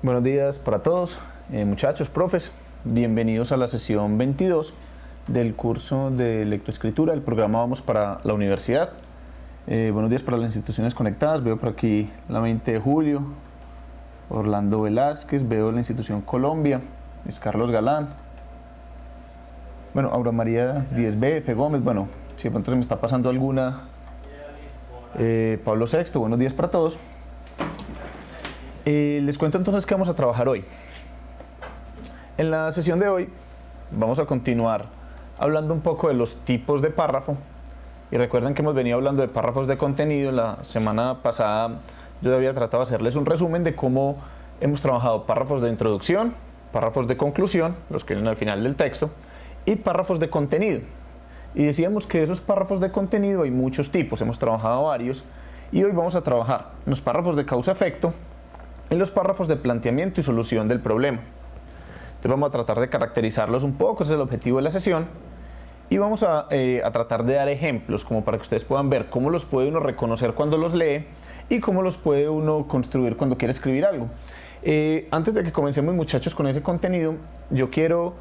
Buenos días para todos, muchachos, profes. Bienvenidos a la sesión 22 del curso de lectoescritura del programa Vamos para la Universidad. Buenos días para las instituciones conectadas. Veo por aquí la 20 de julio, Orlando Velázquez, veo la institución Colombia, es Carlos Galán. Bueno, Aura María 10B, F. Gómez, bueno, si de pronto se me está pasando alguna. Pablo VI, buenos días para todos. Les cuento entonces qué vamos a trabajar hoy. En la sesión de hoy vamos a continuar hablando un poco de los tipos de párrafo. Y recuerden que hemos venido hablando de párrafos de contenido. La semana pasada yo había tratado de hacerles un resumen de cómo hemos trabajado párrafos de introducción, párrafos de conclusión, los que vienen al final del texto, y párrafos de contenido. Y decíamos que de esos párrafos de contenido hay muchos tipos, hemos trabajado varios, y hoy vamos a trabajar en los párrafos de causa-efecto, en los párrafos de planteamiento y solución del problema. Entonces vamos a tratar de caracterizarlos un poco, ese es el objetivo de la sesión, y vamos a tratar de dar ejemplos como para que ustedes puedan ver cómo los puede uno reconocer cuando los lee y cómo los puede uno construir cuando quiere escribir algo. Antes de que comencemos, muchachos, con ese contenido, yo quiero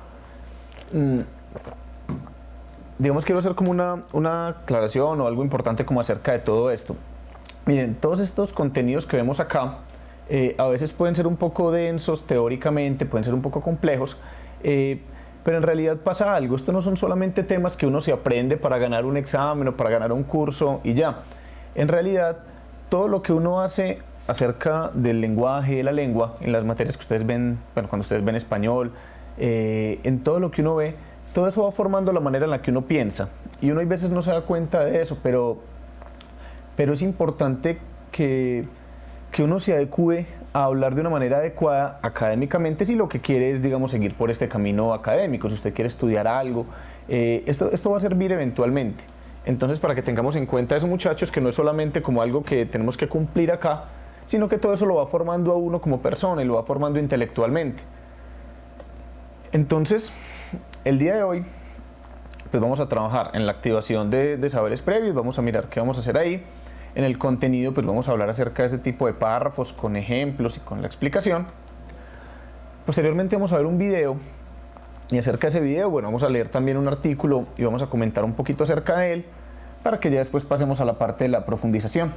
quiero hacer como una aclaración o algo importante como acerca de todo esto. Miren, todos estos contenidos que vemos acá a veces pueden ser un poco densos teóricamente, pueden ser un poco complejos, pero en realidad pasa algo. Estos no son solamente temas que uno se aprende para ganar un examen o para ganar un curso y ya. En realidad, todo lo que uno hace acerca del lenguaje, de la lengua, en las materias que ustedes ven, bueno, cuando ustedes ven español, en todo lo que uno ve, todo eso va formando la manera en la que uno piensa. Y uno a veces no se da cuenta de eso, pero es importante que uno se adecue a hablar de una manera adecuada académicamente si lo que quiere es, digamos, seguir por este camino académico, si usted quiere estudiar algo, esto va a servir eventualmente. Entonces, para que tengamos en cuenta eso, muchachos, que no es solamente como algo que tenemos que cumplir acá, sino que todo eso lo va formando a uno como persona y lo va formando intelectualmente. Entonces, el día de hoy, pues vamos a trabajar en la activación de saberes previos, vamos a mirar qué vamos a hacer ahí. En el contenido, pues vamos a hablar acerca de ese tipo de párrafos, con ejemplos y con la explicación. Posteriormente vamos a ver un video, y acerca de ese video, bueno, vamos a leer también un artículo y vamos a comentar un poquito acerca de él, para que ya después pasemos a la parte de la profundización.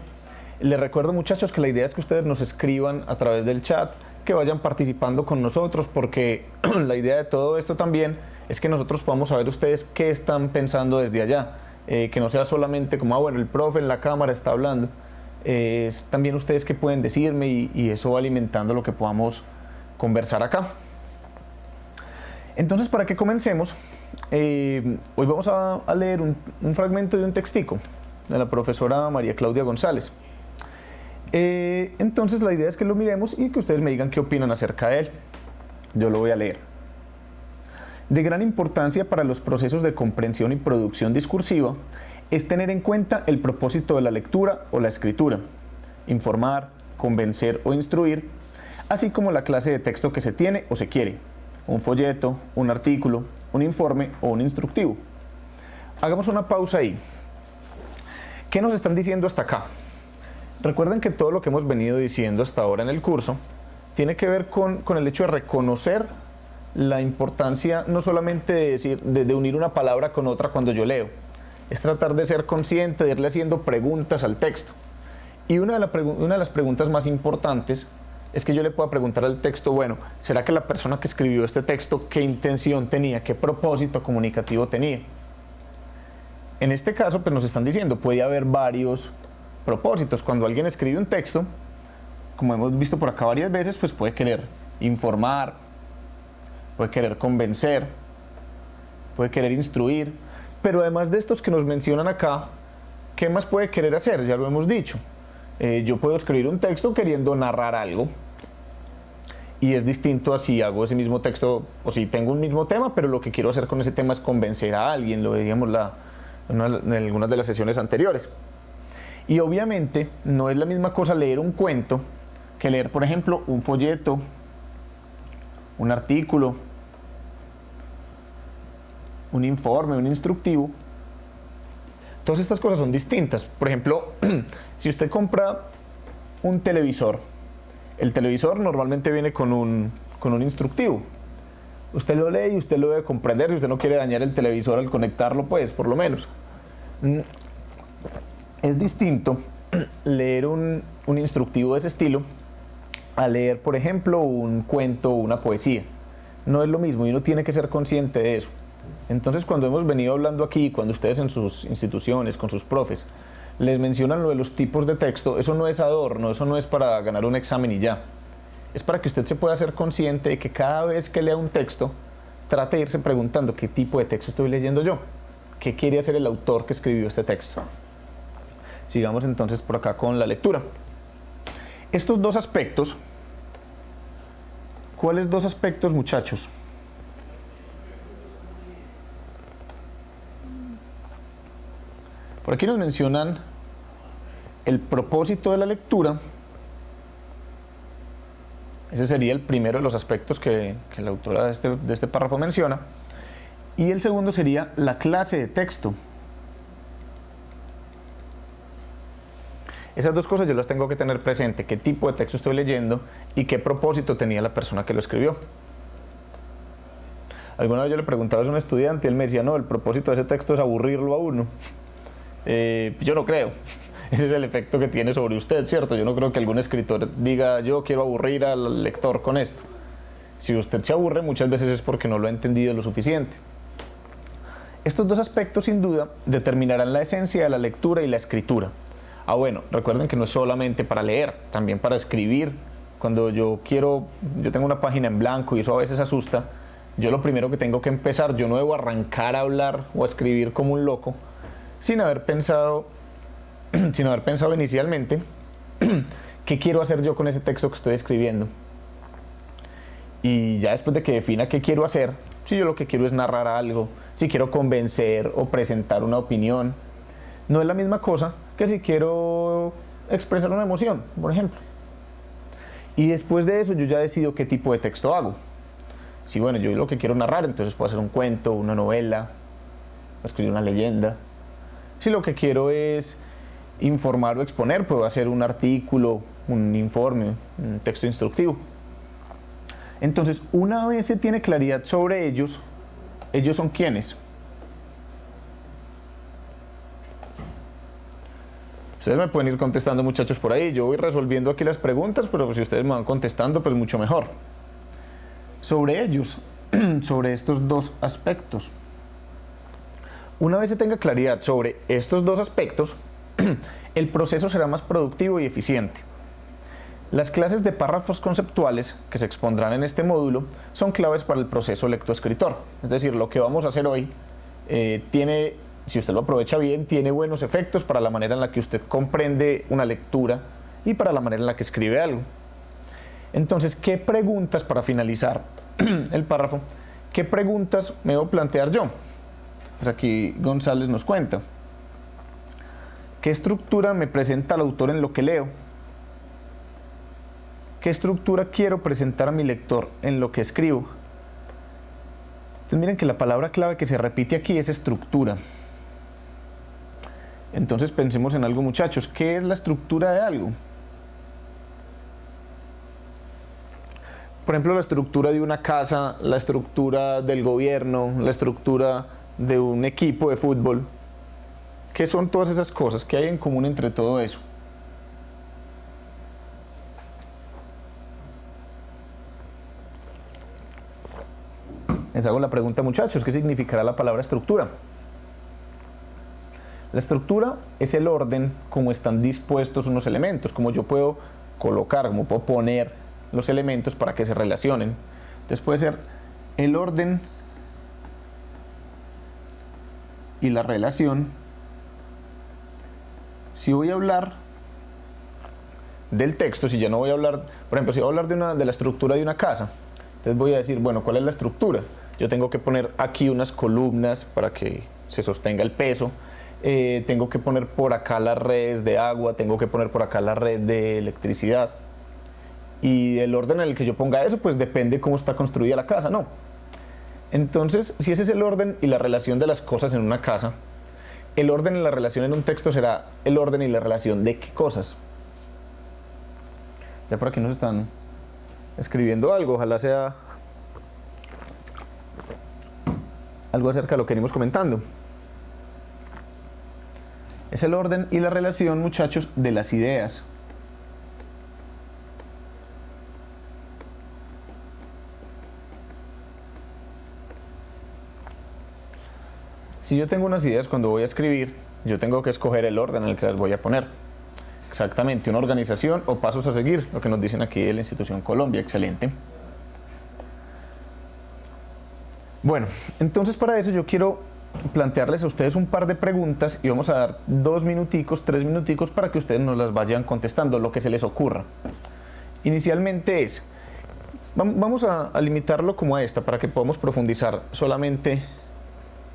Les recuerdo, muchachos, que la idea es que ustedes nos escriban a través del chat, que vayan participando con nosotros, porque la idea de todo esto también es que nosotros podamos saber ustedes qué están pensando desde allá. Que no sea solamente como, bueno, el profe en la cámara está hablando, es también ustedes que pueden decirme y eso va alimentando lo que podamos conversar acá. Entonces, para que comencemos, hoy vamos a leer un fragmento de un textico de la profesora María Claudia González. Entonces la idea es que lo miremos y que ustedes me digan qué opinan acerca de él. Yo lo voy a leer. De gran importancia para los procesos de comprensión y producción discursiva es tener en cuenta el propósito de la lectura o la escritura, informar, convencer o instruir, así como la clase de texto que se tiene o se quiere, un folleto, un artículo, un informe o un instructivo. Hagamos una pausa ahí. ¿Qué nos están diciendo hasta acá? Recuerden que todo lo que hemos venido diciendo hasta ahora en el curso tiene que ver con el hecho de reconocer la importancia no solamente de unir una palabra con otra cuando yo leo, es tratar de ser consciente, de irle haciendo preguntas al texto. Y una de las preguntas más importantes es que yo le pueda preguntar al texto, bueno, ¿será que la persona que escribió este texto qué intención tenía, qué propósito comunicativo tenía? En este caso, pues nos están diciendo, puede haber varios propósitos. Cuando alguien escribe un texto, como hemos visto por acá varias veces, pues puede querer informar, puede querer convencer, puede querer instruir, pero además de estos que nos mencionan acá, ¿qué más puede querer hacer? Ya lo hemos dicho. Yo puedo escribir un texto queriendo narrar algo, y es distinto a si hago ese mismo texto, o si tengo un mismo tema, pero lo que quiero hacer con ese tema es convencer a alguien, lo veíamos en algunas de las sesiones anteriores. Y obviamente no es la misma cosa leer un cuento que leer, por ejemplo, un folleto, un artículo, un informe, un instructivo. Todas estas cosas son distintas. Por ejemplo, si usted compra un televisor El televisor normalmente viene con un instructivo. Usted lo lee y usted lo debe comprender si usted no quiere dañar el televisor al conectarlo, pues, por lo menos. Es distinto leer un instructivo de ese estilo a leer, por ejemplo, un cuento o una poesía. No es lo mismo y uno tiene que ser consciente de eso. Entonces, cuando hemos venido hablando aquí, cuando ustedes en sus instituciones, con sus profes, les mencionan lo de los tipos de texto, eso no es adorno, eso no es para ganar un examen y ya. Es para que usted se pueda ser consciente de que cada vez que lea un texto, trate de irse preguntando qué tipo de texto estoy leyendo yo, qué quiere hacer el autor que escribió este texto. Sigamos entonces por acá con la lectura. Estos dos aspectos, ¿cuáles dos aspectos, muchachos? Por aquí nos mencionan el propósito de la lectura. Ese sería el primero de los aspectos que la autora de este párrafo menciona. Y el segundo sería la clase de texto. Esas dos cosas yo las tengo que tener presente, qué tipo de texto estoy leyendo y qué propósito tenía la persona que lo escribió. Alguna vez yo le preguntaba a un estudiante y él me decía, no, el propósito de ese texto es aburrirlo a uno. Yo no creo. Ese es el efecto que tiene sobre usted, ¿cierto? Yo no creo que algún escritor diga, yo quiero aburrir al lector con esto. Si usted se aburre, muchas veces es porque no lo ha entendido lo suficiente. Estos dos aspectos, sin duda, determinarán la esencia de la lectura y la escritura. Bueno, recuerden que no es solamente para leer, también para escribir. Cuando yo tengo una página en blanco y eso a veces asusta, yo lo primero que tengo que empezar, yo no debo arrancar a hablar o a escribir como un loco, sin haber pensado inicialmente qué quiero hacer yo con ese texto que estoy escribiendo. Y ya después de que defina qué quiero hacer, si yo lo que quiero es narrar algo, si quiero convencer o presentar una opinión, no es la misma cosa que si quiero expresar una emoción, por ejemplo. Y después de eso yo ya decido qué tipo de texto hago. Si bueno, yo lo que quiero narrar, entonces puedo hacer un cuento, una novela, escribir una leyenda. Si lo que quiero es informar o exponer, puedo hacer un artículo, un informe, un texto instructivo. Entonces, una vez se tiene claridad sobre ellos son ¿quiénes? Ustedes me pueden ir contestando, muchachos, por ahí. Yo voy resolviendo aquí las preguntas, pero si ustedes me van contestando, pues mucho mejor. Sobre ellos, sobre estos dos aspectos. Una vez se tenga claridad sobre estos dos aspectos, el proceso será más productivo y eficiente. Las clases de párrafos conceptuales que se expondrán en este módulo son claves para el proceso lectoescritor. Es decir, lo que vamos a hacer hoy si usted lo aprovecha bien, tiene buenos efectos para la manera en la que usted comprende una lectura y para la manera en la que escribe algo. Entonces, ¿qué preguntas, para finalizar el párrafo, qué preguntas me debo plantear yo? Pues aquí González nos cuenta. ¿Qué estructura me presenta el autor en lo que leo? ¿Qué estructura quiero presentar a mi lector en lo que escribo? Entonces miren que la palabra clave que se repite aquí es estructura. Entonces pensemos en algo, muchachos. ¿Qué es la estructura de algo? Por ejemplo, la estructura de una casa, la estructura del gobierno, la estructura de un equipo de fútbol. ¿Qué son todas esas cosas? ¿Qué hay en común entre todo eso? Les hago la pregunta, muchachos, ¿qué significará la palabra estructura? La estructura es el orden como están dispuestos unos elementos, como yo puedo colocar, como puedo poner los elementos para que se relacionen. Entonces puede ser el orden y la relación. Si voy a hablar del texto, si ya no voy a hablar, por ejemplo, si voy a hablar de la estructura de una casa, entonces voy a decir, bueno, ¿cuál es la estructura? Yo tengo que poner aquí unas columnas para que se sostenga el peso. Tengo que poner por acá las redes de agua, tengo que poner por acá la red de electricidad. Y el orden en el que yo ponga eso, pues depende cómo está construida la casa, ¿no? Entonces, si ese es el orden y la relación de las cosas en una casa, el orden y la relación en un texto será el orden y la relación de qué cosas. Ya por aquí nos están escribiendo algo, ojalá sea algo acerca de lo que venimos comentando. Es el orden y la relación, muchachos, de las ideas. Si yo tengo unas ideas cuando voy a escribir, yo tengo que escoger el orden en el que las voy a poner. Exactamente, una organización o pasos a seguir, lo que nos dicen aquí de la institución Colombia, excelente. Bueno, entonces para eso yo quiero plantearles a ustedes un par de preguntas y vamos a dar 2 minuticos, 3 minuticos para que ustedes nos las vayan contestando, lo que se les ocurra. Inicialmente es, vamos a limitarlo como a esta para que podamos profundizar solamente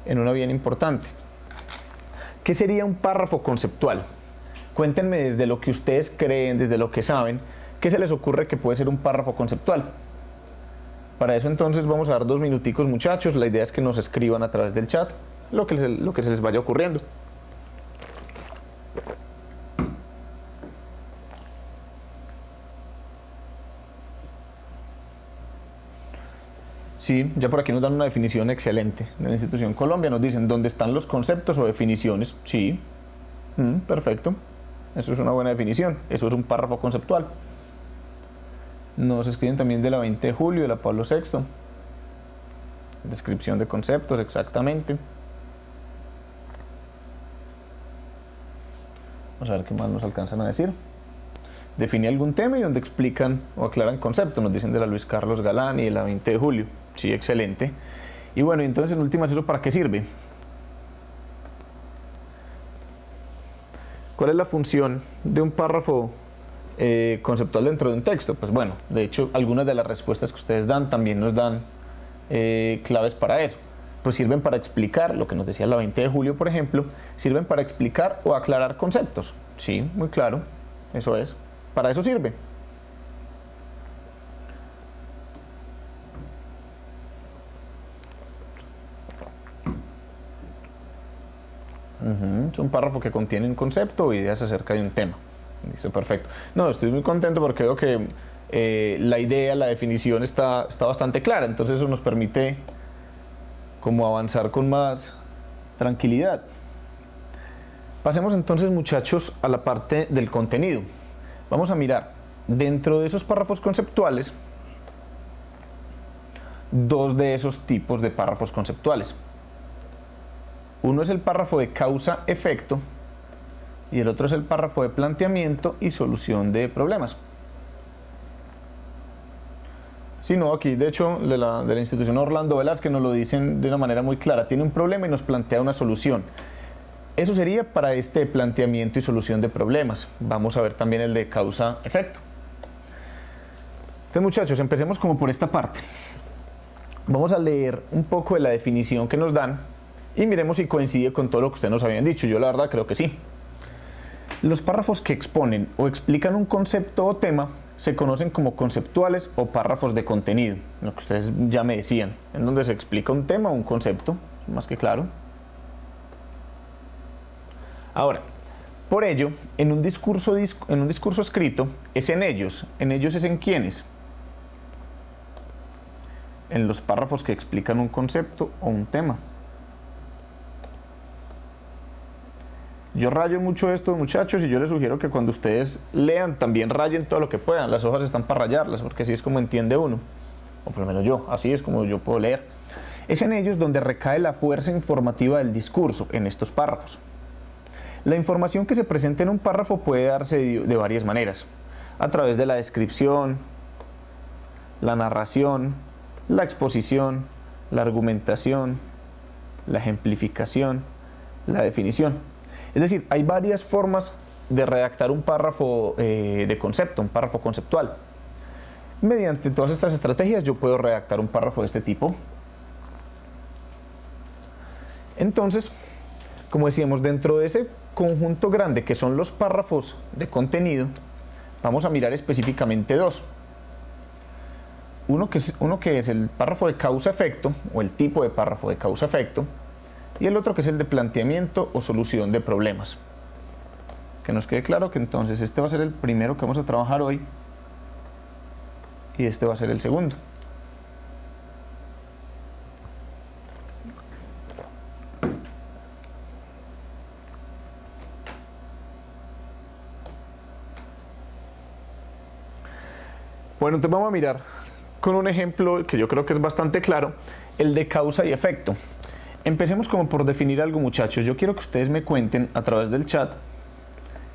en una bien importante. ¿Qué sería un párrafo conceptual? Cuéntenme desde lo que ustedes creen, desde lo que saben, ¿qué se les ocurre que puede ser un párrafo conceptual? Para eso entonces vamos a dar 2 minuticos, muchachos. La idea es que nos escriban a través del chat lo que se les vaya ocurriendo. Sí, ya por aquí nos dan una definición excelente de la institución Colombia. Nos dicen dónde están los conceptos o definiciones. Sí, perfecto. Eso es una buena definición. Eso es un párrafo conceptual. Nos escriben también de la 20 de julio, de la Pablo VI. Descripción de conceptos, exactamente. Vamos a ver qué más nos alcanzan a decir. Define algún tema y donde explican o aclaran conceptos. Nos dicen de la Luis Carlos Galán y de la 20 de julio. Sí, excelente. Y bueno, entonces en últimas, ¿eso para qué sirve? ¿Cuál es la función de un párrafo conceptual dentro de un texto? Pues bueno, de hecho, algunas de las respuestas que ustedes dan también nos dan claves para eso. Pues sirven para explicar, lo que nos decía la 20 de julio, por ejemplo, sirven para explicar o aclarar conceptos. Sí, muy claro, eso es. Para eso sirve. Es un párrafo que contiene un concepto o ideas acerca de un tema. Listo, perfecto. No, estoy muy contento porque veo que la idea, la definición está bastante clara. Entonces eso nos permite como avanzar con más tranquilidad. Pasemos entonces, muchachos, a la parte del contenido. Vamos a mirar dentro de esos párrafos conceptuales 2 de esos tipos de párrafos conceptuales. Uno es el párrafo de causa-efecto y el otro es el párrafo de planteamiento y solución de problemas. Sí, no, aquí de hecho de la institución Orlando Velázquez nos lo dicen de una manera muy clara. Tiene un problema y nos plantea una solución. Eso sería para este planteamiento y solución de problemas. Vamos a ver también el de causa-efecto. Entonces, muchachos, empecemos como por esta parte. Vamos a leer un poco de la definición que nos dan y miremos si coincide con todo lo que ustedes nos habían dicho. Yo la verdad creo que sí. Los párrafos que exponen o explican un concepto o tema se conocen como conceptuales o párrafos de contenido, lo que ustedes ya me decían, en donde se explica un tema o un concepto, más que claro. Ahora, por ello, en un discurso escrito, es en ellos es en quiénes. En los párrafos que explican un concepto o un tema. Yo rayo mucho esto, muchachos, y yo les sugiero que cuando ustedes lean también rayen todo lo que puedan. Las hojas están para rayarlas, porque así es como entiende uno. O por lo menos yo, así es como yo puedo leer. Es en ellos donde recae la fuerza informativa del discurso, en estos párrafos. La información que se presenta en un párrafo puede darse de varias maneras. A través de la descripción, la narración, la exposición, la argumentación, la ejemplificación, la definición. Es decir, hay varias formas de redactar un párrafo de concepto, un párrafo conceptual. Mediante todas estas estrategias yo puedo redactar un párrafo de este tipo. Entonces, como decíamos, dentro de ese conjunto grande que son los párrafos de contenido, vamos a mirar específicamente 2. Uno que es el párrafo de causa-efecto, o el tipo de párrafo de causa-efecto, y el otro que es el de planteamiento o solución de problemas. Que nos quede claro que entonces este va a ser el primero que vamos a trabajar hoy, y este va a ser el segundo. Bueno, entonces vamos a mirar con un ejemplo que yo creo que es bastante claro, el de causa y efecto. Empecemos como por definir algo, muchachos. Yo quiero que ustedes me cuenten a través del chat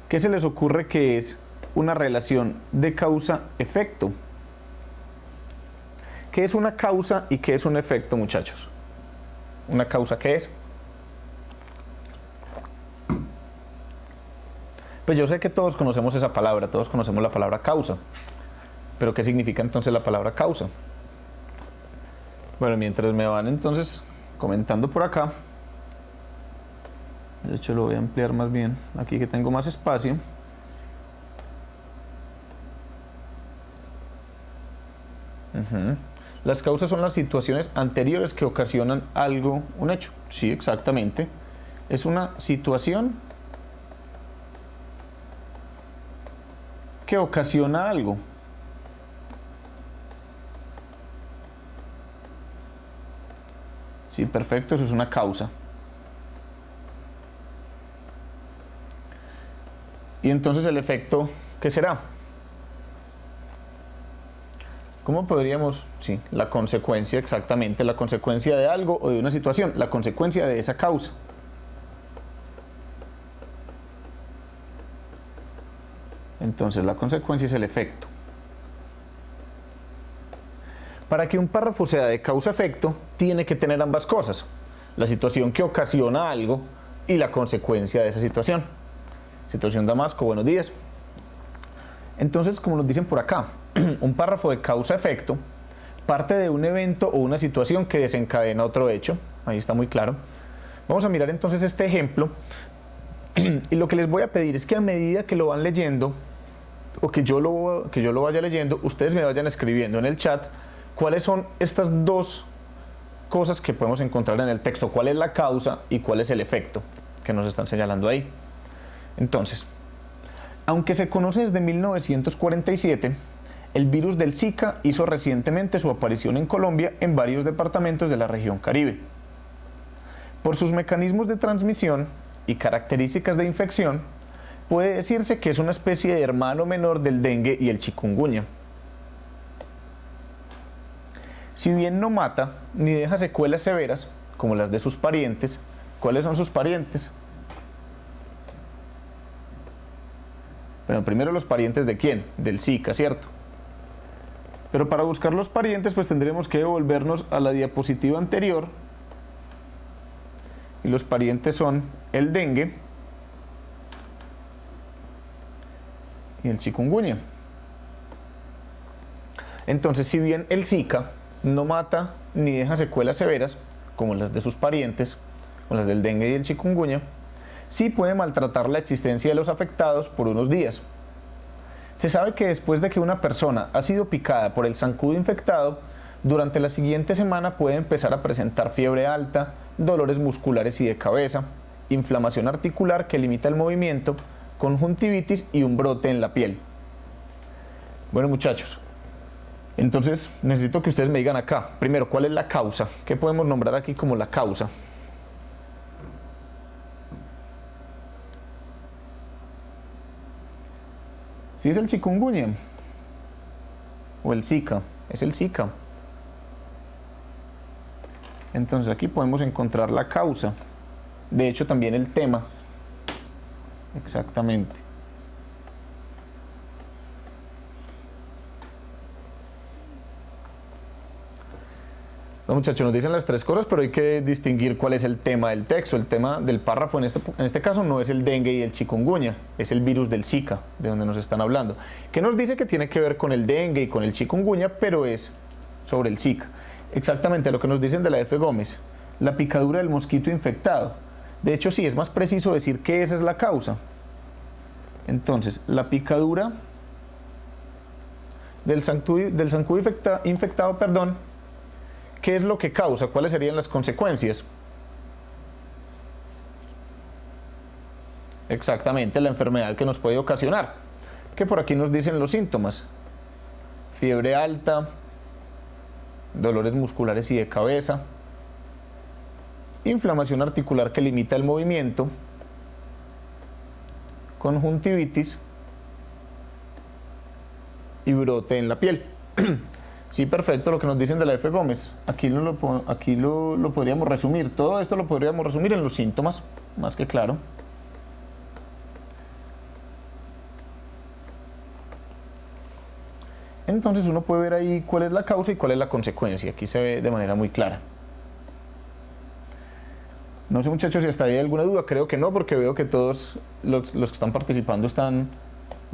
qué se les ocurre que es una relación de causa-efecto. ¿Qué es una causa y qué es un efecto, muchachos? ¿Una causa qué es? Pues yo sé que todos conocemos esa palabra, todos conocemos la palabra causa. ¿Pero qué significa entonces la palabra causa? Bueno, mientras me van entonces comentando por acá, de hecho lo voy a ampliar más bien, aquí que tengo más espacio. Las causas son las situaciones anteriores que ocasionan algo, un hecho. Sí, exactamente. Es una situación que ocasiona algo. Sí, perfecto, eso es una causa. Y entonces el efecto, ¿qué será? ¿Cómo podríamos? Sí, la consecuencia, exactamente, la consecuencia de algo o de una situación, la consecuencia de esa causa. Entonces la consecuencia es el efecto. Para que un párrafo sea de causa-efecto, tiene que tener ambas cosas, la situación que ocasiona algo y la consecuencia de esa situación. Situación Damasco, buenos días. Entonces, como nos dicen por acá, un párrafo de causa-efecto parte de un evento o una situación que desencadena otro hecho. Ahí está muy claro. Vamos a mirar entonces este ejemplo y lo que les voy a pedir es que a medida que lo van leyendo o que yo lo vaya leyendo, ustedes me vayan escribiendo en el chat cuáles son estas dos cosas que podemos encontrar en el texto, cuál es la causa y cuál es el efecto que nos están señalando ahí. Entonces, aunque se conoce desde 1947, el virus del Zika hizo recientemente su aparición en Colombia en varios departamentos de la región Caribe. Por sus mecanismos de transmisión y características de infección, puede decirse que es una especie de hermano menor del dengue y el chikungunya. Si bien no mata ni deja secuelas severas, como las de sus parientes, ¿cuáles son sus parientes? Bueno, primero los parientes de quién? Del Zika, ¿cierto? Pero para buscar los parientes, pues tendremos que devolvernos a la diapositiva anterior. Y los parientes son el dengue y el chikungunya. Entonces, si bien el Zika no mata ni deja secuelas severas, como las de sus parientes, o las del dengue y el chikungunya, sí puede maltratar la existencia de los afectados por unos días. Se sabe que después de que una persona ha sido picada por el zancudo infectado, durante la siguiente semana puede empezar a presentar fiebre alta, dolores musculares y de cabeza, inflamación articular que limita el movimiento, conjuntivitis y un brote en la piel. Bueno, muchachos, entonces necesito que ustedes me digan acá, primero, ¿cuál es la causa? ¿Qué podemos nombrar aquí como la causa? Si es el chikungunya o el Zika, es el Zika. Entonces aquí podemos encontrar la causa. De hecho también el tema. Exactamente. No, muchachos, nos dicen las tres cosas, pero hay que distinguir cuál es el tema del texto. El tema del párrafo en este caso no es el dengue y el chikungunya, es el virus del Zika, de donde nos están hablando. Que nos dice que tiene que ver con el dengue y con el chikungunya, pero es sobre el Zika. Exactamente lo que nos dicen de la F. Gómez, la picadura del mosquito infectado. De hecho, sí, es más preciso decir que esa es la causa. Entonces, la picadura del zancudo infectado, ¿qué es lo que causa? ¿Cuáles serían las consecuencias? Exactamente, la enfermedad que nos puede ocasionar. Que por aquí nos dicen los síntomas. fiebre alta, dolores musculares y de cabeza, inflamación articular que limita el movimiento, conjuntivitis y brote en la piel. Sí, perfecto, lo que nos dicen de la F. Gómez. Aquí lo podríamos resumir. Todo esto lo podríamos resumir en los síntomas, más que claro. Entonces uno puede ver ahí cuál es la causa y cuál es la consecuencia. Aquí se ve de manera muy clara. No sé, muchachos, si hasta ahí hay alguna duda. Creo que no, porque veo que todos los que están participando están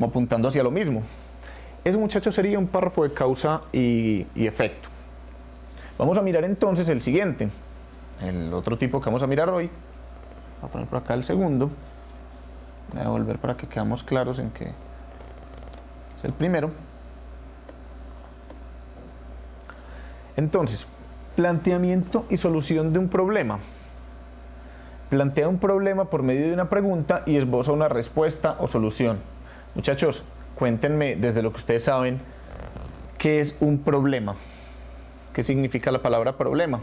apuntando hacia lo mismo. Ese, muchachos, sería un párrafo de causa y efecto. Vamos a mirar entonces el siguiente. El otro tipo que vamos a mirar hoy. Voy a poner por acá el segundo. Voy a volver para que quedemos claros en que es el primero. Entonces, planteamiento y solución de un problema. Plantea un problema por medio de una pregunta y esboza una respuesta o solución. Muchachos, cuéntenme desde lo que ustedes saben, ¿qué es un problema? ¿Qué significa la palabra problema?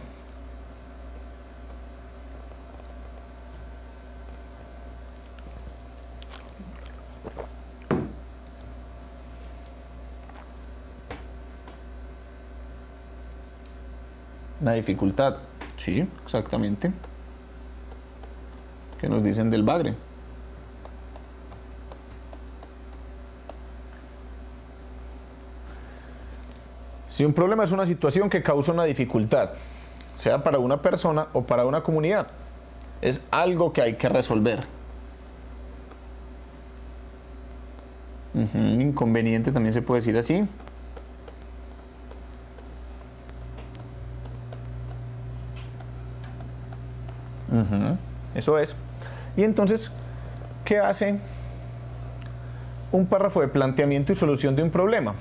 Una dificultad. Sí, exactamente. ¿Qué nos dicen del bagre? Si un problema es una situación que causa una dificultad, sea para una persona o para una comunidad, es algo que hay que resolver. Inconveniente también se puede decir así. Eso es. Y entonces, ¿qué hace un párrafo de planteamiento y solución de un problema?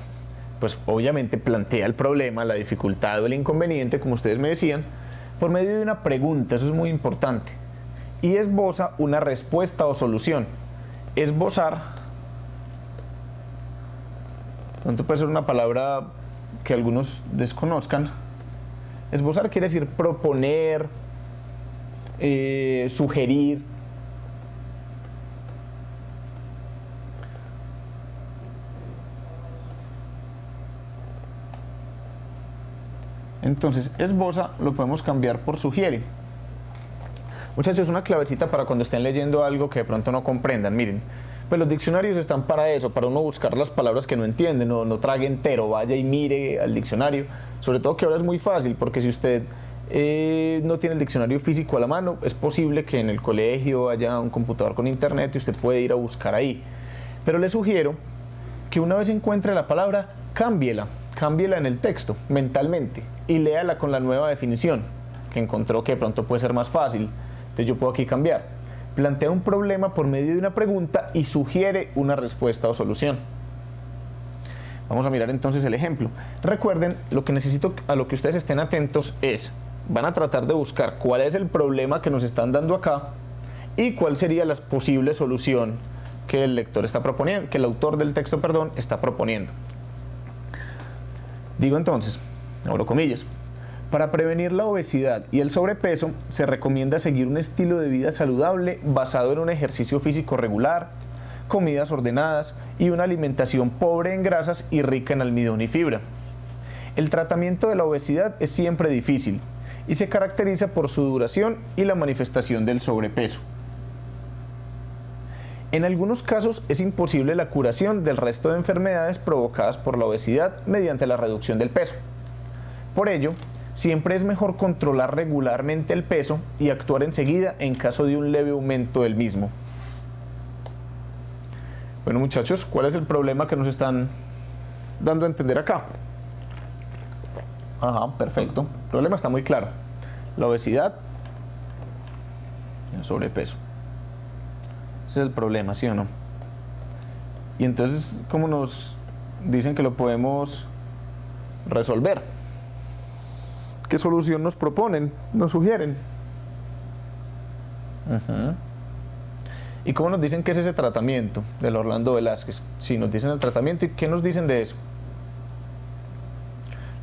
Pues obviamente plantea el problema, la dificultad o el inconveniente, como ustedes me decían, por medio de una pregunta. Eso es muy importante. Y esboza una respuesta o solución. Esbozar, pronto puede ser una palabra que algunos desconozcan. Esbozar quiere decir proponer, sugerir. Entonces, esboza lo podemos cambiar por sugiere. Muchachos, una clavecita para cuando estén leyendo algo que de pronto no comprendan. Miren, pues los diccionarios están para eso, para uno buscar las palabras que no entiende. No trague entero, vaya y mire al diccionario. Sobre todo que ahora es muy fácil, porque si usted no tiene el diccionario físico a la mano, es posible que en el colegio haya un computador con internet y usted puede ir a buscar ahí. Pero le sugiero que una vez encuentre la palabra, cámbiela en el texto, mentalmente, y léala con la nueva definición, que encontró que de pronto puede ser más fácil. Entonces yo puedo aquí cambiar. Plantea un problema por medio de una pregunta y sugiere una respuesta o solución. Vamos a mirar entonces el ejemplo. Recuerden, lo que necesito a lo que ustedes estén atentos es, van a tratar de buscar cuál es el problema que nos están dando acá y cuál sería la posible solución que el lector está proponiendo, que el autor del texto, perdón, está proponiendo. Digo entonces, abro comillas, para prevenir la obesidad y el sobrepeso se recomienda seguir un estilo de vida saludable basado en un ejercicio físico regular, comidas ordenadas y una alimentación pobre en grasas y rica en almidón y fibra. El tratamiento de la obesidad es siempre difícil y se caracteriza por su duración y la manifestación del sobrepeso. En algunos casos es imposible la curación del resto de enfermedades provocadas por la obesidad mediante la reducción del peso. Por ello, siempre es mejor controlar regularmente el peso y actuar enseguida en caso de un leve aumento del mismo. Bueno, muchachos, ¿cuál es el problema que nos están dando a entender acá? Ajá, perfecto. El problema está muy claro. La obesidad y el sobrepeso. Ese es el problema, ¿sí o no? Y entonces, ¿cómo nos dicen que lo podemos resolver? ¿Qué solución nos proponen? ¿Nos sugieren? ¿Y cómo nos dicen qué es ese tratamiento del Orlando Velázquez? Sí, nos dicen el tratamiento. ¿Y qué nos dicen de eso?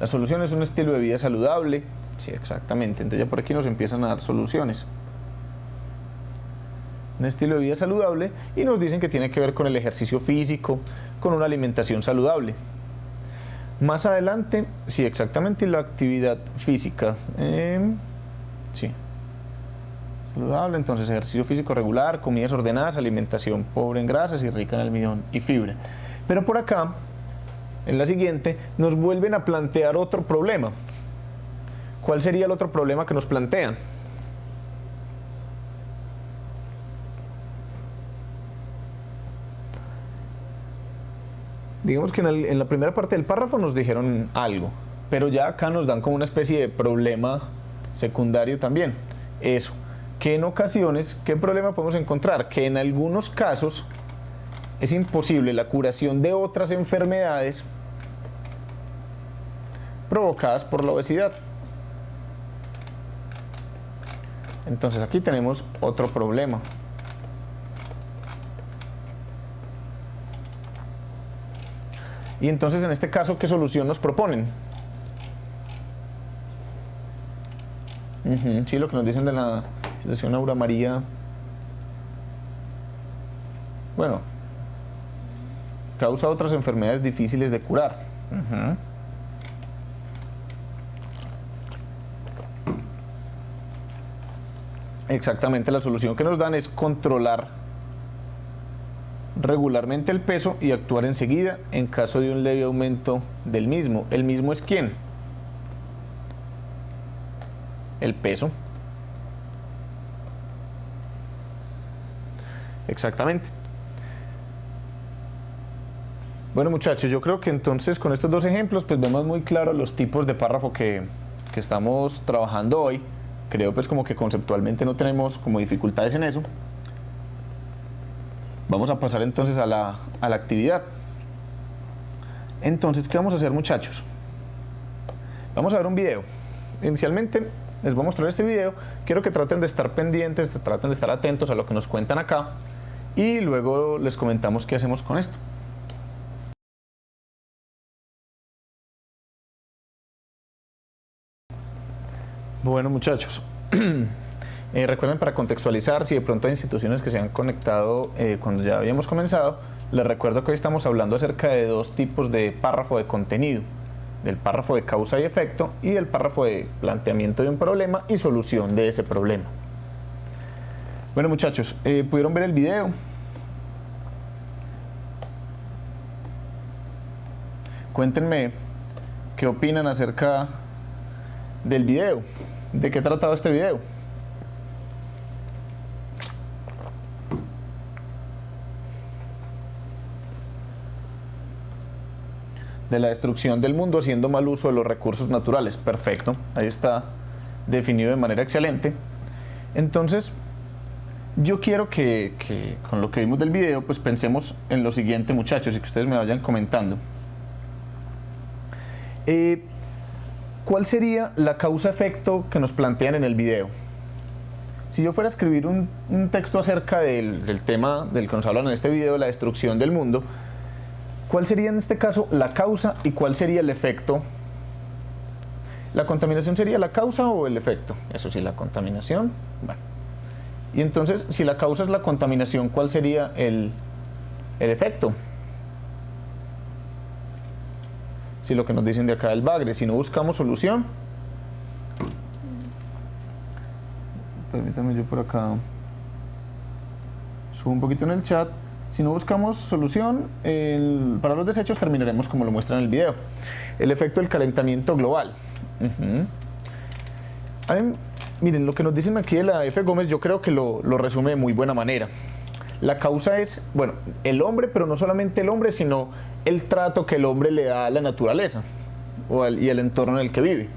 La solución es un estilo de vida saludable. Sí, exactamente. Entonces ya por aquí nos empiezan a dar soluciones. Un estilo de vida saludable y nos dicen que tiene que ver con el ejercicio físico, con una alimentación saludable. Más adelante, sí, exactamente, la actividad física. Sí. Saludable, entonces ejercicio físico regular, comidas ordenadas, alimentación pobre en grasas y rica en almidón y fibra. Pero por acá, en la siguiente, nos vuelven a plantear otro problema. ¿Cuál sería el otro problema que nos plantean? Digamos que en la primera parte del párrafo nos dijeron algo, pero ya acá nos dan como una especie de problema secundario también. Eso, que en ocasiones, ¿qué problema podemos encontrar? Que en algunos casos es imposible la curación de otras enfermedades provocadas por la obesidad. Entonces aquí tenemos otro problema. Y entonces en este caso, ¿qué solución nos proponen? Sí, lo que nos dicen de la situación Aura María. Bueno, causa otras enfermedades difíciles de curar. Exactamente, la solución que nos dan es controlar regularmente el peso y actuar enseguida en caso de un leve aumento del mismo. ¿El mismo es quién? El peso. Exactamente. Bueno, muchachos, yo creo que entonces con estos dos ejemplos pues vemos muy claro los tipos de párrafo que estamos trabajando hoy. Creo pues como que conceptualmente no tenemos como dificultades en eso. Vamos a pasar entonces a la actividad. Entonces, ¿qué vamos a hacer, muchachos? Vamos a ver un video. Inicialmente les voy a mostrar este video. Quiero que traten de estar pendientes, traten de estar atentos a lo que nos cuentan acá y luego les comentamos qué hacemos con esto. Bueno, muchachos, recuerden, para contextualizar, si de pronto hay instituciones que se han conectado cuando ya habíamos comenzado, les recuerdo que hoy estamos hablando acerca de dos tipos de párrafo de contenido: del párrafo de causa y efecto y del párrafo de planteamiento de un problema y solución de ese problema. Bueno, muchachos, ¿pudieron ver el video? Cuéntenme qué opinan acerca del video. ¿De qué trataba este video? De la destrucción del mundo haciendo mal uso de los recursos naturales. Perfecto, ahí está definido de manera excelente. Entonces, yo quiero que con lo que vimos del video, pues pensemos en lo siguiente, muchachos, y que ustedes me vayan comentando. ¿Cuál sería la causa-efecto que nos plantean en el video? Si yo fuera a escribir un texto acerca del tema del que nos hablan en este video, la destrucción del mundo, ¿cuál sería en este caso la causa y cuál sería el efecto? ¿La contaminación sería la causa o el efecto? Eso sí, la contaminación. Bueno. Y entonces, si la causa es la contaminación, ¿cuál sería el efecto? Si lo que nos dicen de acá del bagre, si no buscamos solución. Permítame, yo por acá subo un poquito en el chat. Si no buscamos solución, para los desechos terminaremos como lo muestra en el video. El efecto del calentamiento global. Miren, lo que nos dicen aquí de la F. Gómez, yo creo que lo resume de muy buena manera. La causa es, bueno, el hombre, pero no solamente el hombre, sino el trato que el hombre le da a la naturaleza y al entorno en el que vive.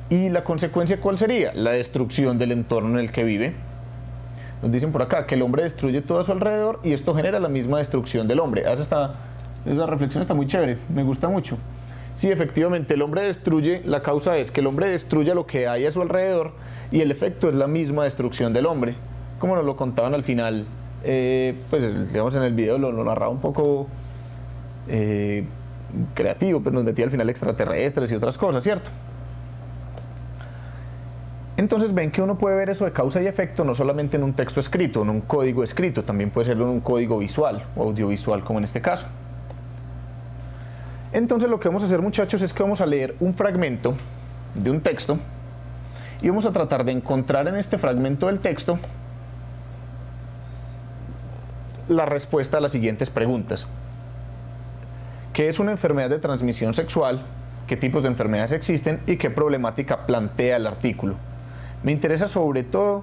¿Y la consecuencia cuál sería? La destrucción del entorno en el que vive. Nos dicen por acá que el hombre destruye todo a su alrededor y esto genera la misma destrucción del hombre. Esa reflexión está muy chévere, me gusta mucho. Sí, efectivamente, el hombre destruye, la causa es que el hombre destruya lo que hay a su alrededor y el efecto es la misma destrucción del hombre. Como nos lo contaban al final, pues digamos en el video lo narraba un poco creativo, pues nos metía al final extraterrestres y otras cosas, ¿cierto? Entonces ven que uno puede ver eso de causa y efecto no solamente en un texto escrito, en un código escrito, también puede ser en un código visual o audiovisual como en este caso. Entonces lo que vamos a hacer, muchachos, es que vamos a leer un fragmento de un texto y vamos a tratar de encontrar en este fragmento del texto la respuesta a las siguientes preguntas. ¿Qué es una enfermedad de transmisión sexual? ¿Qué tipos de enfermedades existen? ¿Y qué problemática plantea el artículo? Me interesa sobre todo,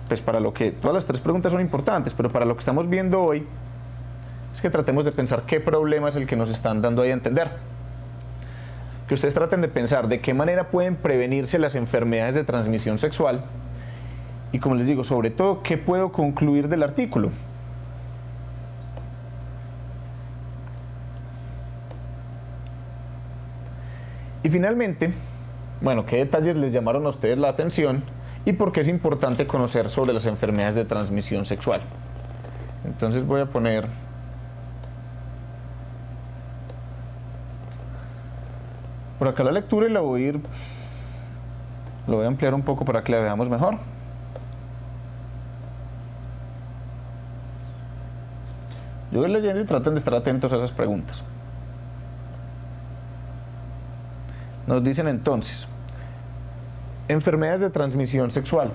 pues para lo que, todas las tres preguntas son importantes, pero para lo que estamos viendo hoy, es que tratemos de pensar qué problema es el que nos están dando ahí a entender. Que ustedes traten de pensar de qué manera pueden prevenirse las enfermedades de transmisión sexual y, como les digo, sobre todo, qué puedo concluir del artículo. Y finalmente, bueno, ¿qué detalles les llamaron a ustedes la atención y por qué es importante conocer sobre las enfermedades de transmisión sexual? Entonces voy a poner por acá la lectura y lo voy a ampliar un poco para que la veamos mejor. Yo voy leyendo y traten de estar atentos a esas preguntas. Nos dicen entonces, enfermedades de transmisión sexual.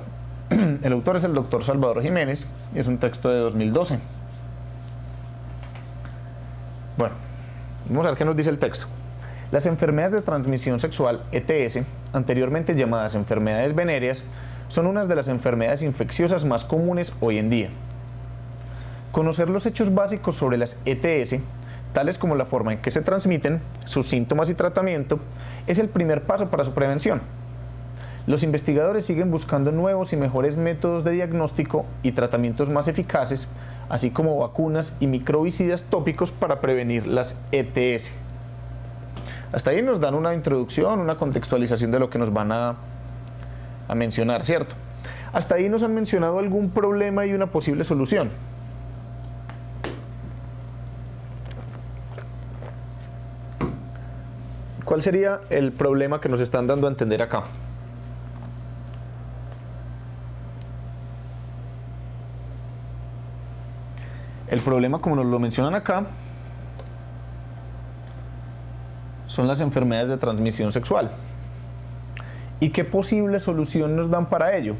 El autor es el doctor Salvador Jiménez y es un texto de 2012. Bueno, vamos a ver qué nos dice el texto. Las enfermedades de transmisión sexual, ETS, anteriormente llamadas enfermedades venéreas, son unas de las enfermedades infecciosas más comunes hoy en día. Conocer los hechos básicos sobre las ETS, tales como la forma en que se transmiten, sus síntomas y tratamiento, es el primer paso para su prevención. Los investigadores siguen buscando nuevos y mejores métodos de diagnóstico y tratamientos más eficaces, así como vacunas y microbicidas tópicos para prevenir las ETS. Hasta ahí nos dan una introducción, una contextualización de lo que nos van a mencionar, ¿cierto? Hasta ahí nos han mencionado algún problema y una posible solución. ¿Cuál sería el problema que nos están dando a entender acá? El problema, como nos lo mencionan acá, son las enfermedades de transmisión sexual. ¿Y qué posible solución nos dan para ello?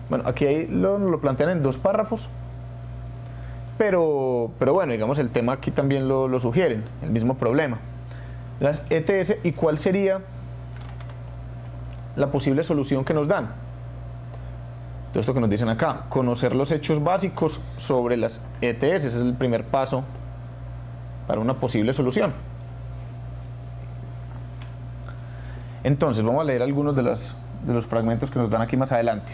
Bueno, aquí nos lo plantean en 2 párrafos, pero bueno, digamos, el tema aquí también lo sugieren, el mismo problema. Las ETS, ¿y cuál sería la posible solución que nos dan? Todo esto que nos dicen acá, conocer los hechos básicos sobre las ETS, ese es el primer paso para una posible solución. Entonces, vamos a leer algunos de los fragmentos que nos dan aquí más adelante.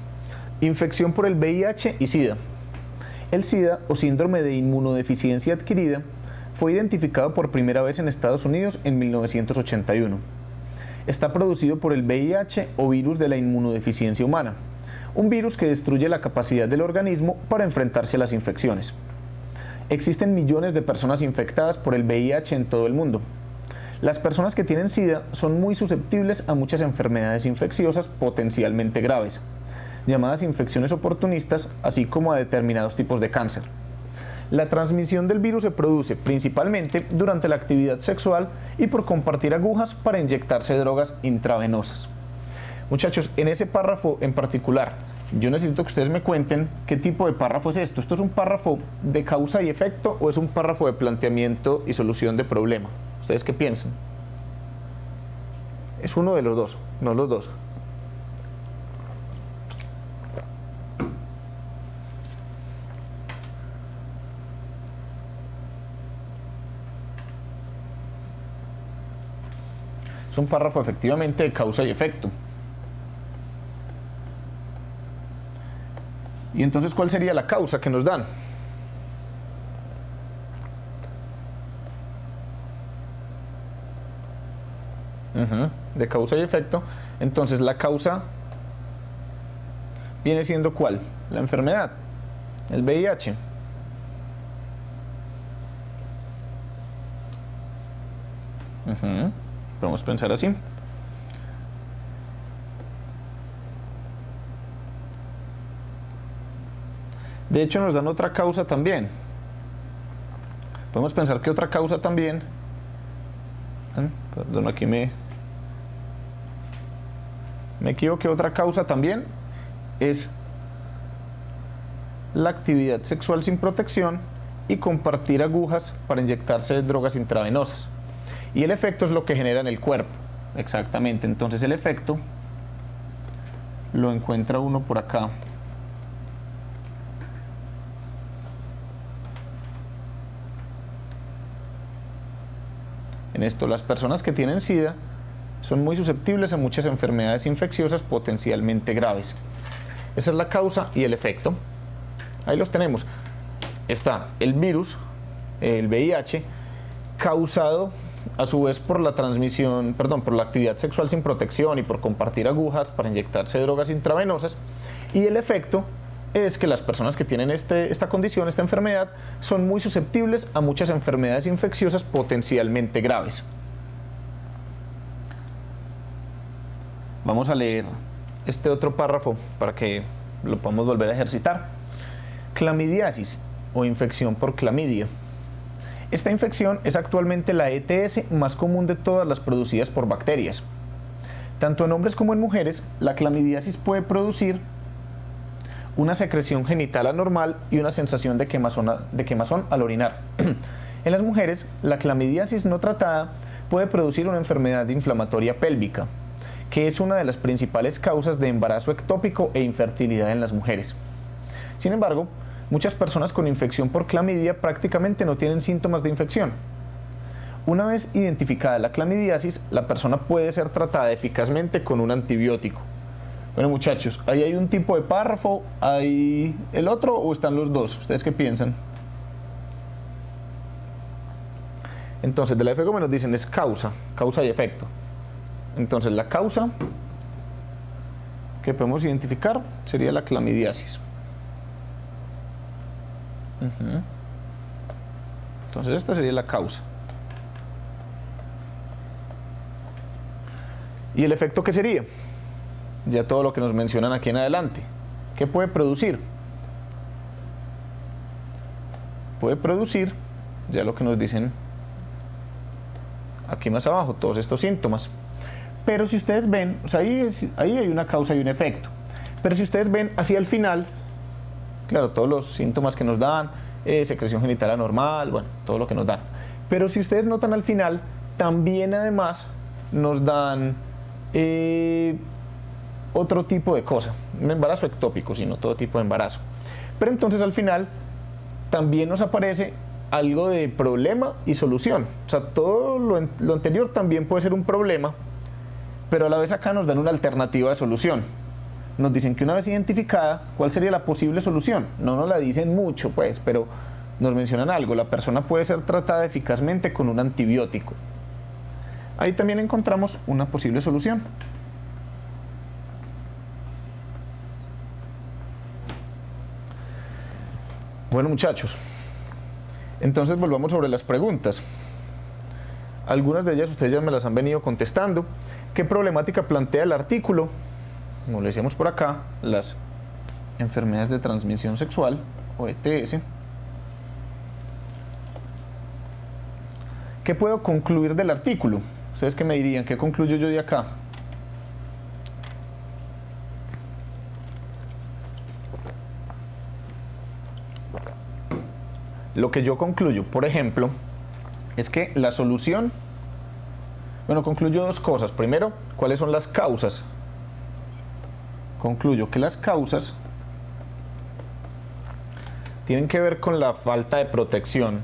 Infección por el VIH y SIDA. El SIDA, o síndrome de inmunodeficiencia adquirida, fue identificado por primera vez en Estados Unidos en 1981. Está producido por el VIH o virus de la inmunodeficiencia humana, un virus que destruye la capacidad del organismo para enfrentarse a las infecciones. Existen millones de personas infectadas por el VIH en todo el mundo. Las personas que tienen SIDA son muy susceptibles a muchas enfermedades infecciosas potencialmente graves, llamadas infecciones oportunistas, así como a determinados tipos de cáncer. La transmisión del virus se produce principalmente durante la actividad sexual y por compartir agujas para inyectarse drogas intravenosas. Muchachos, en ese párrafo en particular, yo necesito que ustedes me cuenten qué tipo de párrafo es esto. ¿Esto es un párrafo de causa y efecto o es un párrafo de planteamiento y solución de problema? ¿Ustedes qué piensan? Es uno de los dos, no los dos. Es un párrafo efectivamente de causa y efecto. Y entonces, ¿cuál sería la causa que nos dan? De causa y efecto. Entonces, la causa viene siendo ¿cuál? La enfermedad, el VIH. Podemos pensar así. De hecho, nos dan otra causa también. Podemos pensar que otra causa también... Perdón, aquí me equivoqué. Otra causa también es la actividad sexual sin protección y compartir agujas para inyectarse drogas intravenosas. Y el efecto es lo que genera en el cuerpo. Exactamente. Entonces el efecto lo encuentra uno por acá. En esto, las personas que tienen SIDA son muy susceptibles a muchas enfermedades infecciosas potencialmente graves. Esa es la causa y el efecto. Ahí los tenemos. Está el virus, el VIH, causado a su vez por la transmisión, por la actividad sexual sin protección y por compartir agujas para inyectarse drogas intravenosas. Y el efecto es que las personas que tienen esta condición, esta enfermedad, son muy susceptibles a muchas enfermedades infecciosas potencialmente graves. Vamos a leer este otro párrafo para que lo podamos volver a ejercitar. Clamidiasis o infección por clamidia. Esta infección es actualmente la ETS más común de todas las producidas por bacterias. Tanto en hombres como en mujeres, la clamidiasis puede producir una secreción genital anormal y una sensación de quemazón al orinar. En las mujeres, la clamidiasis no tratada puede producir una enfermedad inflamatoria pélvica, que es una de las principales causas de embarazo ectópico e infertilidad en las mujeres. Sin embargo, muchas personas con infección por clamidia prácticamente no tienen síntomas de infección. Una vez identificada la clamidiasis, la persona puede ser tratada eficazmente con un antibiótico. Bueno, muchachos, ahí hay un tipo de párrafo, ¿hay el otro o están los dos? ¿Ustedes qué piensan? Entonces, de la efecto nos dicen es causa y efecto. Entonces, la causa que podemos identificar sería la clamidiasis. Entonces, esta sería la causa. ¿Y el efecto qué sería? Ya todo lo que nos mencionan aquí en adelante. ¿Qué puede producir? Puede producir, ya lo que nos dicen aquí más abajo, todos estos síntomas. Pero si ustedes ven, o sea, ahí hay una causa y un efecto. Pero si ustedes ven hacia el final, claro, todos los síntomas que nos dan, secreción genital anormal, bueno, todo lo que nos dan. Pero si ustedes notan al final, también además nos dan otro tipo de cosa, un embarazo ectópico, sino todo tipo de embarazo. Pero entonces al final también nos aparece algo de problema y solución. O sea, todo lo anterior también puede ser un problema, pero a la vez acá nos dan una alternativa de solución. Nos dicen que una vez identificada, ¿cuál sería la posible solución? No nos la dicen mucho, pues, pero nos mencionan algo. La persona puede ser tratada eficazmente con un antibiótico. Ahí también encontramos una posible solución. Bueno, muchachos, entonces volvamos sobre las preguntas. Algunas de ellas ustedes ya me las han venido contestando. ¿Qué problemática plantea el artículo? Como le decíamos por acá, las enfermedades de transmisión sexual o ETS. ¿Qué puedo concluir del artículo? ¿Ustedes qué me dirían? ¿Qué concluyo yo de acá? Lo que yo concluyo, por ejemplo, es que la solución, bueno, concluyo dos cosas. Primero, ¿cuáles son las causas? Concluyo que las causas tienen que ver con la falta de protección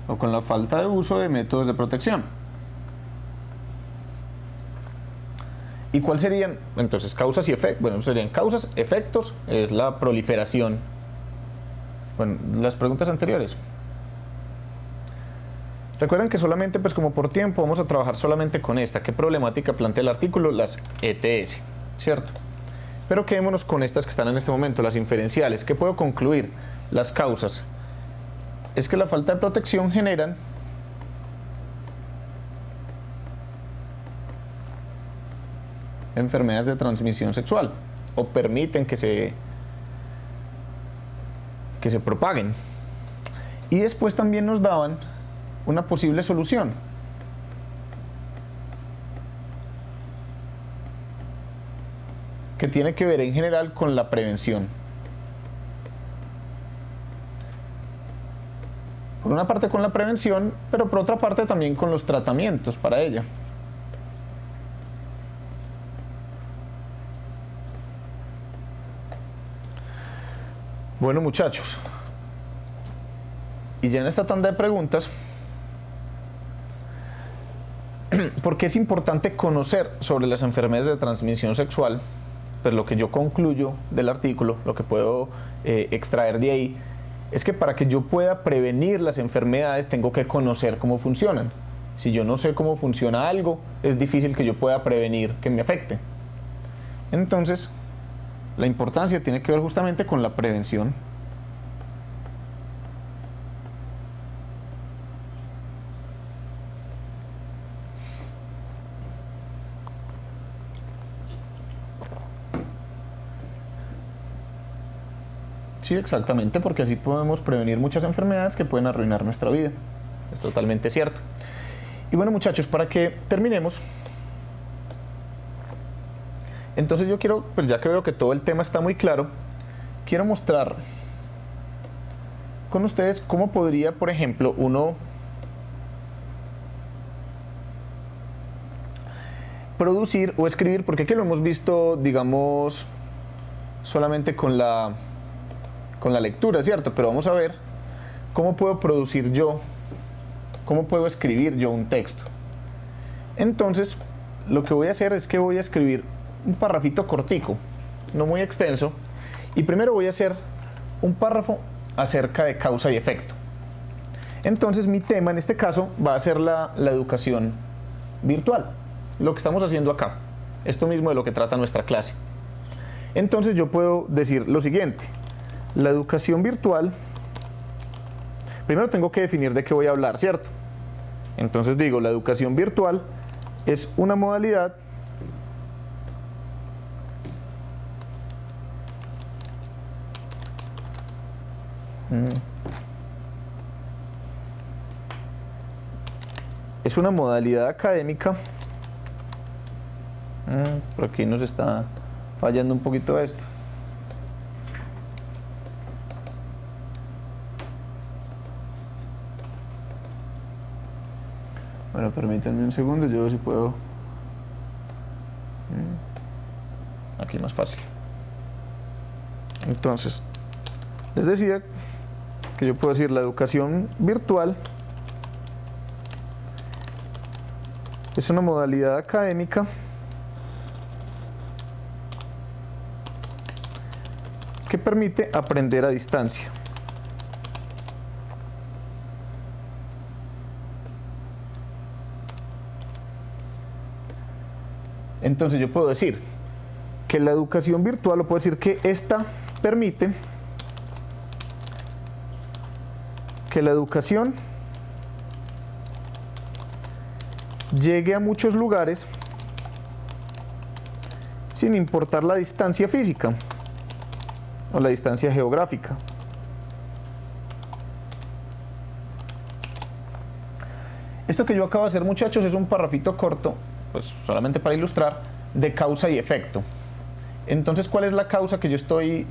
o con la falta de uso de métodos de protección. ¿Y cuáles serían? Entonces, causas y efectos. Bueno, serían causas, efectos, es la proliferación. Bueno, las preguntas anteriores. Recuerden que solamente, pues como por tiempo, vamos a trabajar solamente con esta. ¿Qué problemática plantea el artículo? Las ETS, ¿cierto? Pero quedémonos con estas que están en este momento, las inferenciales. ¿Qué puedo concluir? Las causas. Es que la falta de protección generan enfermedades de transmisión sexual o permiten que se propaguen. Y después también nos daban una posible solución. Que tiene que ver en general con la prevención. Por una parte con la prevención, pero por otra parte también con los tratamientos para ella. Bueno, muchachos, y ya en esta tanda de preguntas, ¿por qué es importante conocer sobre las enfermedades de transmisión sexual? Pues lo que yo concluyo del artículo, lo que puedo extraer de ahí, es que para que yo pueda prevenir las enfermedades tengo que conocer cómo funcionan. Si yo no sé cómo funciona algo, es difícil que yo pueda prevenir que me afecte. Entonces, la importancia tiene que ver justamente con la prevención. Sí, exactamente, porque así podemos prevenir muchas enfermedades que pueden arruinar nuestra vida. Es totalmente cierto. Y bueno, muchachos, para que terminemos, entonces yo quiero, pues ya que veo que todo el tema está muy claro, quiero mostrar con ustedes cómo podría, por ejemplo, uno producir o escribir, porque aquí lo hemos visto, digamos, solamente con la lectura, ¿cierto? Pero vamos a ver cómo puedo producir yo, cómo puedo escribir yo un texto. Entonces, lo que voy a hacer es que voy a escribir un parrafito cortico, no muy extenso, y primero voy a hacer un párrafo acerca de causa y efecto. Entonces, mi tema en este caso va a ser la educación virtual, lo que estamos haciendo acá, esto mismo de lo que trata nuestra clase. Entonces, yo puedo decir lo siguiente: la educación virtual, primero tengo que definir de qué voy a hablar, ¿cierto? Entonces digo, la educación virtual es una modalidad académica. Por aquí nos está fallando un poquito esto. Bueno, permítanme un segundo, yo sí puedo. Aquí más fácil. Entonces, les decía que yo puedo decir la educación virtual es una modalidad académica que permite aprender a distancia. Entonces yo puedo decir que la educación virtual, o puedo decir que esta permite que la educación llegue a muchos lugares sin importar la distancia física o la distancia geográfica. Esto que yo acabo de hacer, muchachos, es un parrafito corto, pues solamente para ilustrar, de causa y efecto. Entonces, ¿cuál es la causa que yo estoy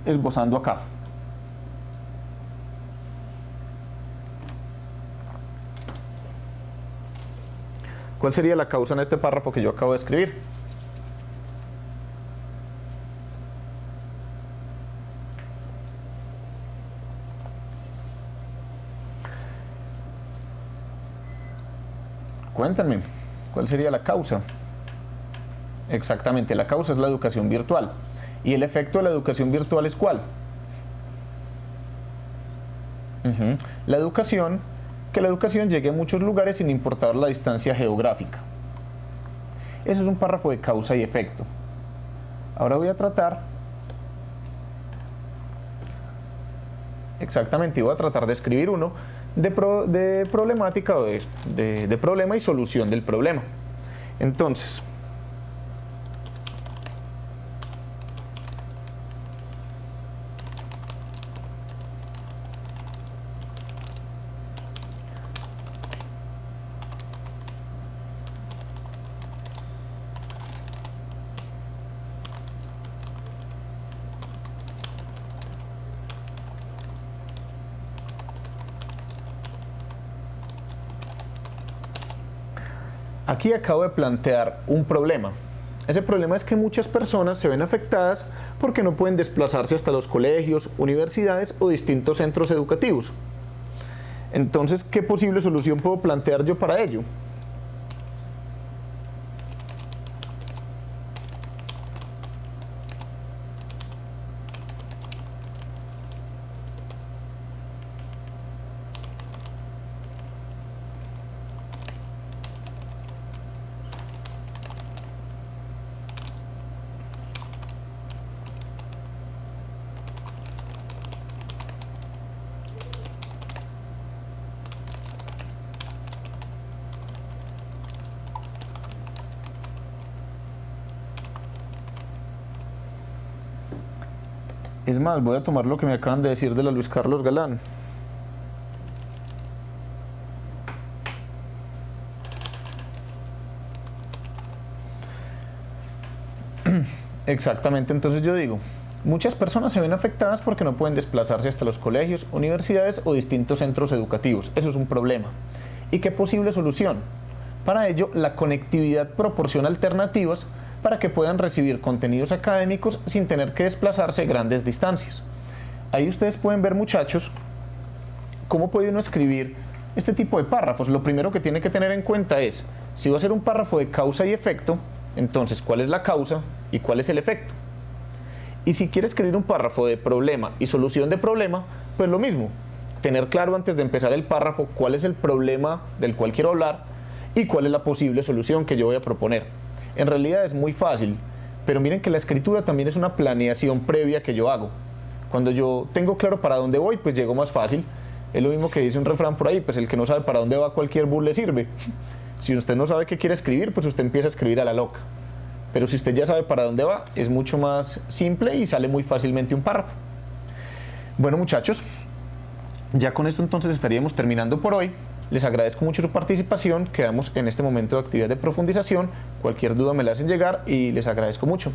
esbozando acá? ¿Cuál sería la causa en este párrafo que yo acabo de escribir? Cuéntenme, ¿cuál sería la causa? Exactamente, la causa es la educación virtual. ¿Y el efecto de la educación virtual es cuál? La educación, que la educación llegue a muchos lugares sin importar la distancia geográfica. Eso es un párrafo de causa y efecto. Ahora voy a tratar, exactamente, voy a tratar de escribir uno de problemática o de problema y solución del problema. Entonces, aquí acabo de plantear un problema. Ese problema es que muchas personas se ven afectadas porque no pueden desplazarse hasta los colegios, universidades o distintos centros educativos. Entonces, ¿qué posible solución puedo plantear yo para ello? Es más, voy a tomar lo que me acaban de decir de la Luis Carlos Galán. Exactamente, entonces yo digo, muchas personas se ven afectadas porque no pueden desplazarse hasta los colegios, universidades o distintos centros educativos. Eso es un problema. ¿Y qué posible solución? Para ello, la conectividad proporciona alternativas para que puedan recibir contenidos académicos sin tener que desplazarse grandes distancias. Ahí ustedes pueden ver, muchachos, cómo puede uno escribir este tipo de párrafos. Lo primero que tiene que tener en cuenta es, si va a ser un párrafo de causa y efecto, entonces, ¿cuál es la causa y cuál es el efecto? Y si quiere escribir un párrafo de problema y solución de problema, pues lo mismo, tener claro antes de empezar el párrafo cuál es el problema del cual quiero hablar y cuál es la posible solución que yo voy a proponer. En realidad es muy fácil, pero miren que la escritura también es una planeación previa que yo hago. Cuando yo tengo claro para dónde voy, pues llego más fácil. Es lo mismo que dice un refrán por ahí, pues el que no sabe para dónde va, cualquier bus le sirve. Si usted no sabe qué quiere escribir, pues usted empieza a escribir a la loca. Pero si usted ya sabe para dónde va, es mucho más simple y sale muy fácilmente un párrafo. Bueno, muchachos, ya con esto entonces estaríamos terminando por hoy. Les agradezco mucho su participación, quedamos en este momento de actividad de profundización, cualquier duda me la hacen llegar y les agradezco mucho.